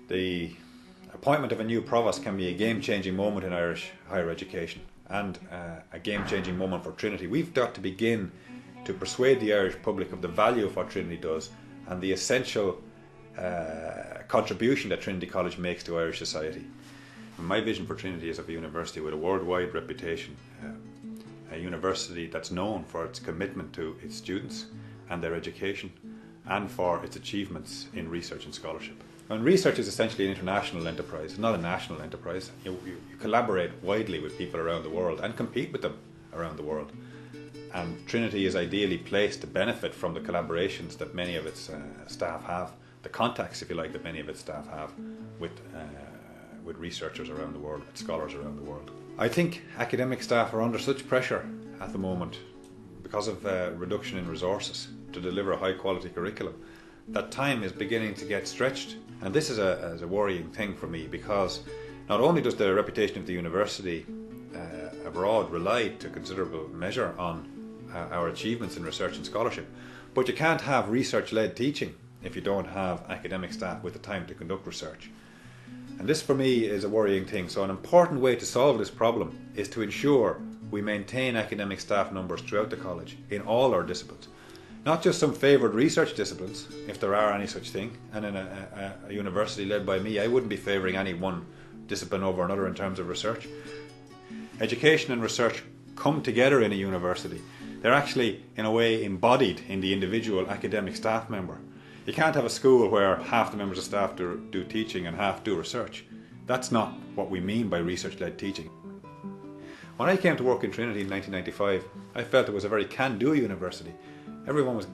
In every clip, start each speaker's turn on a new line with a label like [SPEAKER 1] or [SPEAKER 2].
[SPEAKER 1] The appointment of a new provost can be a game-changing moment in Irish higher education and a game-changing moment for Trinity. We've got to begin to persuade the Irish public of the value of what Trinity does and the essential contribution that Trinity College makes to Irish society. And my vision for Trinity is of a university with a worldwide reputation, a university that's known for its commitment to its students and their education and for its achievements in research and scholarship. And research is essentially an international enterprise, not a national enterprise. You collaborate widely with people around the world and compete with them around the world. And Trinity is ideally placed to benefit from the collaborations that many of its staff have, the contacts, if you like, that many of its staff have with researchers around the world, with scholars around the world. I think academic staff are under such pressure at the moment because of reduction in resources to deliver a high quality curriculum that time is beginning to get stretched. And this is a worrying thing for me, because not only does the reputation of the university abroad rely to considerable measure on our achievements in research and scholarship, but you can't have research-led teaching if you don't have academic staff with the time to conduct research. And this for me is a worrying thing. So an important way to solve this problem is to ensure we maintain academic staff numbers throughout the college in all our disciplines. Not just some favoured research disciplines, if there are any such thing, and in a university led by me, I wouldn't be favouring any one discipline over another in terms of research. Education and research come together in a university. They're actually, in a way, embodied in the individual academic staff member. You can't have a school where half the members of staff do teaching and half do research. That's not what we mean by research-led teaching. When I came to work in Trinity in 1995, I felt it was a very can-do university. Everyone was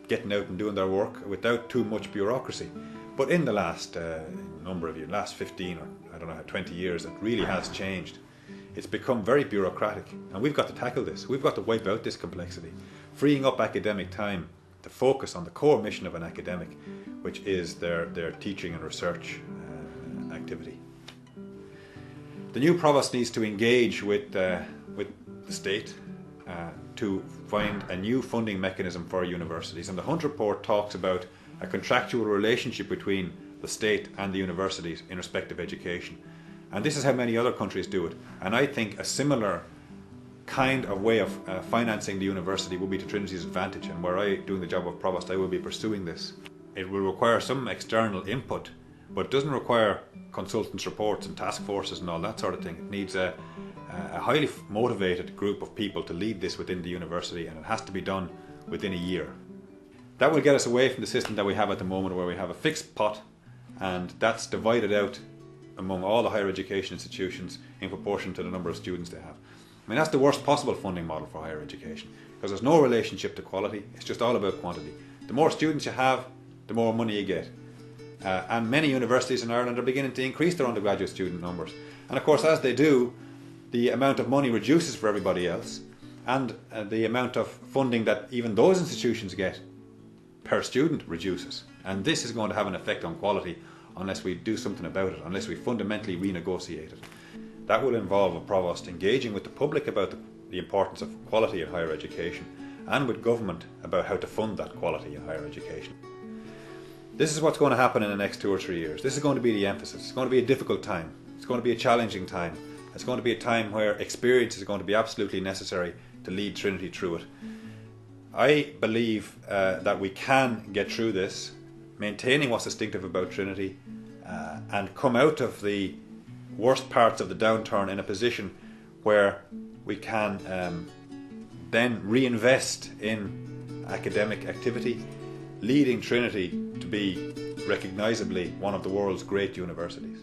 [SPEAKER 1] getting out and doing their work without too much bureaucracy. But in the last number of years, last 15 or I don't know, 20 years, it really has changed. It's become very bureaucratic, and we've got to tackle this. We've got to wipe out this complexity, freeing up academic time to focus on the core mission of an academic, which is their teaching and research activity. The new provost needs to engage with the state to find a new funding mechanism for universities, and the Hunt report talks about a contractual relationship between the state and the universities in respect of education. And this is how many other countries do it. And I think a similar kind of way of financing the university will be to Trinity's advantage, and where I, doing the job of provost, I will be pursuing this. It will require some external input, but it doesn't require consultants' reports and task forces and all that sort of thing. It needs a highly motivated group of people to lead this within the university, and it has to be done within a year. That will get us away from the system that we have at the moment, where we have a fixed pot and that's divided out among all the higher education institutions in proportion to the number of students they have. I mean, that's the worst possible funding model for higher education, because there's no relationship to quality, it's just all about quantity. The more students you have, the more money you get. And many universities in Ireland are beginning to increase their undergraduate student numbers. And of course, as they do, the amount of money reduces for everybody else, and the amount of funding that even those institutions get per student reduces. And this is going to have an effect on quality unless we do something about it, unless we fundamentally renegotiate it. That will involve a provost engaging with the public about the importance of quality in higher education, and with government about how to fund that quality in higher education. This is what's going to happen in the next 2 or 3 years. This is going to be the emphasis. It's going to be a difficult time. It's going to be a challenging time. It's going to be a time where experience is going to be absolutely necessary to lead Trinity through it. I believe that we can get through this, maintaining what's distinctive about Trinity, and come out of the worst parts of the downturn in a position where we can then reinvest in academic activity, leading Trinity to be recognisably one of the world's great universities.